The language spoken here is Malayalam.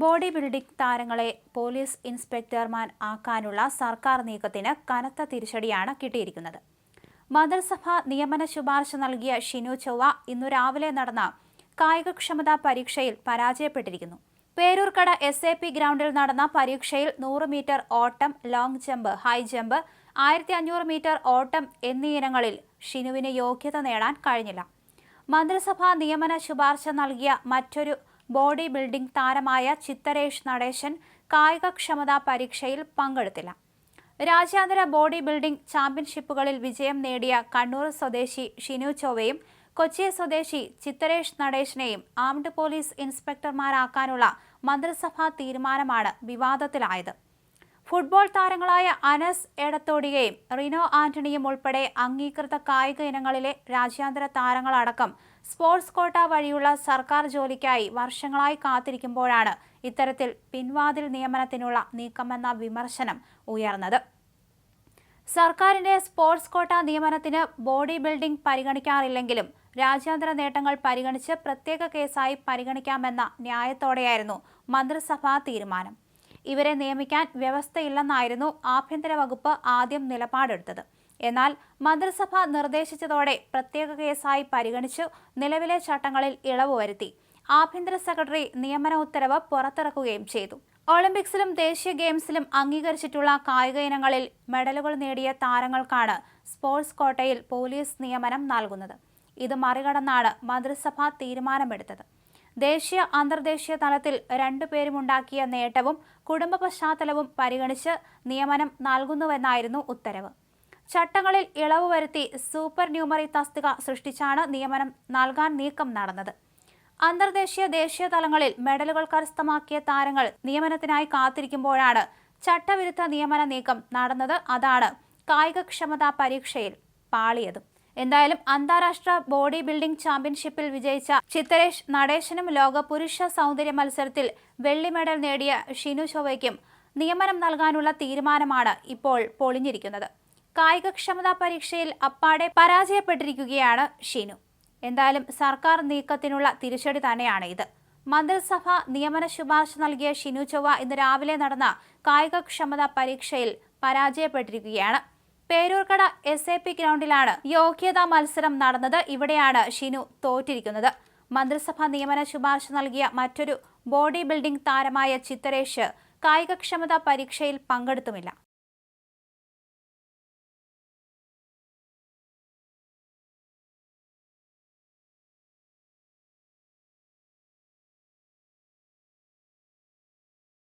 ബോഡി ബിൽഡിംഗ് താരങ്ങളെ പോലീസ് ഇൻസ്പെക്ടർമാർ ആക്കാനുള്ള സർക്കാർ നീക്കത്തിന് കനത്ത തിരിച്ചടിയാണ് കിട്ടിയിരിക്കുന്നത്. മന്ത്രിസഭ നിയമന ശുപാർശ നൽകിയ ഷിനു ചൊവ്വ ഇന്നു രാവിലെ നടന്ന കായികക്ഷമതാ പരീക്ഷയിൽ പരാജയപ്പെട്ടിരിക്കുന്നു. പേരൂർക്കട SAP ഗ്രൗണ്ടിൽ നടന്ന പരീക്ഷയിൽ 100 മീറ്റർ ഓട്ടം, long jump, high jump, 1500 metre ഓട്ടം എന്നീ ഇനങ്ങളിൽ ഷിനുവിന് യോഗ്യത നേടാൻ കഴിഞ്ഞില്ല. മന്ത്രിസഭാ നിയമന ശുപാർശ നൽകിയ മറ്റൊരു ബോഡി ബിൽഡിംഗ് താരമായ ചിത്തരേഷ് നടേശൻ കായികക്ഷമതാ പരീക്ഷയിൽ പങ്കെടുത്തില്ല. രാജ്യാന്തര ബോഡി ബിൽഡിംഗ് ചാമ്പ്യൻഷിപ്പുകളിൽ വിജയം നേടിയ കണ്ണൂർ സ്വദേശി ഷിനു ചൊവ്വയും കൊച്ചി സ്വദേശി ചിത്തരേഷ് നടേശനെയും ആംഡ് പോലീസ് ഇൻസ്പെക്ടർമാരാക്കാനുള്ള മന്ത്രിസഭാ തീരുമാനമാണ് വിവാദത്തിലായത്. ഫുട്ബോൾ താരങ്ങളായ അനസ് എടത്തോടിയയും റിനോ ആന്റണിയും ഉൾപ്പെടെ അംഗീകൃത കായിക ഇനങ്ങളിലെ രാജ്യാന്തര താരങ്ങളടക്കം സ്പോർട്സ് കോട്ട വഴിയുള്ള സർക്കാർ ജോലിക്കായി വർഷങ്ങളായി കാത്തിരിക്കുമ്പോഴാണ് ഇത്തരത്തിൽ പിൻവാതിൽ നിയമനത്തിനുള്ള നീക്കമെന്ന വിമർശനം ഉയർന്നത്. സർക്കാരിന്റെ സ്പോർട്സ് കോട്ട നിയമനത്തിന് ബോഡി ബിൽഡിംഗ് പരിഗണിക്കാറില്ലെങ്കിലും രാജ്യാന്തര നേട്ടങ്ങൾ പരിഗണിച്ച് പ്രത്യേക കേസായി പരിഗണിക്കാമെന്ന ന്യായത്തോടെയായിരുന്നു മന്ത്രിസഭാ തീരുമാനം. ഇവരെ നിയമിക്കാൻ വ്യവസ്ഥയില്ലെന്നായിരുന്നു ആഭ്യന്തര വകുപ്പ് ആദ്യം നിലപാടെടുത്തത്. എന്നാൽ മന്ത്രിസഭ നിർദ്ദേശിച്ചതോടെ പ്രത്യേക കേസായി പരിഗണിച്ചു നിലവിലെ ചട്ടങ്ങളിൽ ഇളവ് വരുത്തി ആഭ്യന്തര സെക്രട്ടറി നിയമന ഉത്തരവ് പുറത്തിറക്കുകയും ചെയ്തു. ഒളിമ്പിക്സിലും ദേശീയ ഗെയിംസിലും അംഗീകരിച്ചിട്ടുള്ള കായിക ഇനങ്ങളിൽ മെഡലുകൾ നേടിയ താരങ്ങൾക്കാണ് സ്പോർട്സ് കോട്ടയിൽ പോലീസ് നിയമനം നൽകുന്നത്. ഇത് മറികടന്നാണ് മന്ത്രിസഭ തീരുമാനമെടുത്തത്. ദേശീയ അന്തർദേശീയ തലത്തിൽ രണ്ടുപേരുമുണ്ടാക്കിയ നേട്ടവും കുടുംബ പശ്ചാത്തലവും പരിഗണിച്ച് നിയമനം നൽകുന്നുവെന്നായിരുന്നു ഉത്തരവ്. ചട്ടങ്ങളിൽ ഇളവ് വരുത്തി സൂപ്പർ ന്യൂമറി തസ്തിക സൃഷ്ടിച്ചാണ് നിയമനം നൽകാൻ നീക്കം നടന്നത്. അന്തർദേശീയ ദേശീയ തലങ്ങളിൽ മെഡലുകൾ കരസ്ഥമാക്കിയ താരങ്ങൾ നിയമനത്തിനായി കാത്തിരിക്കുമ്പോഴാണ് ചട്ടവിരുദ്ധ നിയമന നീക്കം നടന്നത്. അതാണ് കായികക്ഷമതാ പരീക്ഷയിൽ പാളിയതും. എന്തായാലും അന്താരാഷ്ട്ര ബോഡി ബിൽഡിംഗ് ചാമ്പ്യൻഷിപ്പിൽ വിജയിച്ച ചിത്തരേഷ് നടേശനും ലോക പുരുഷ സൗന്ദര്യ മത്സരത്തിൽ വെള്ളി മെഡൽ നേടിയ ഷിനു ചൊവ്വയ്ക്കും നിയമനം നൽകാനുള്ള തീരുമാനമാണ് ഇപ്പോൾ പൊളിഞ്ഞിരിക്കുന്നത്. കായികക്ഷമതാ പരീക്ഷയിൽ അപ്പാടെ പരാജയപ്പെട്ടിരിക്കുകയാണ് ഷിനു. എന്തായാലും സർക്കാർ നീക്കത്തിനുള്ള തിരിച്ചടി തന്നെയാണ് ഇത്. മന്ത്രിസഭ നിയമന ശുപാർശ നൽകിയ ഷിനു ചൊവ്വ ഇന്ന് രാവിലെ നടന്ന കായികക്ഷമതാ പരീക്ഷയിൽ പരാജയപ്പെട്ടിരിക്കുകയാണ്. പേരൂർക്കട SAP ഗ്രൗണ്ടിലാണ് യോഗ്യതാ മത്സരം നടന്നത്. ഇവിടെയാണ് ഷിനു തോറ്റിരിക്കുന്നത്. മന്ത്രിസഭ നിയമന ശുപാർശ നൽകിയ മറ്റൊരു ബോഡി ബിൽഡിംഗ് താരമായ ചിത്തരേഷ് കായികക്ഷമതാ പരീക്ഷയിൽ പങ്കെടുത്തുമില്ല.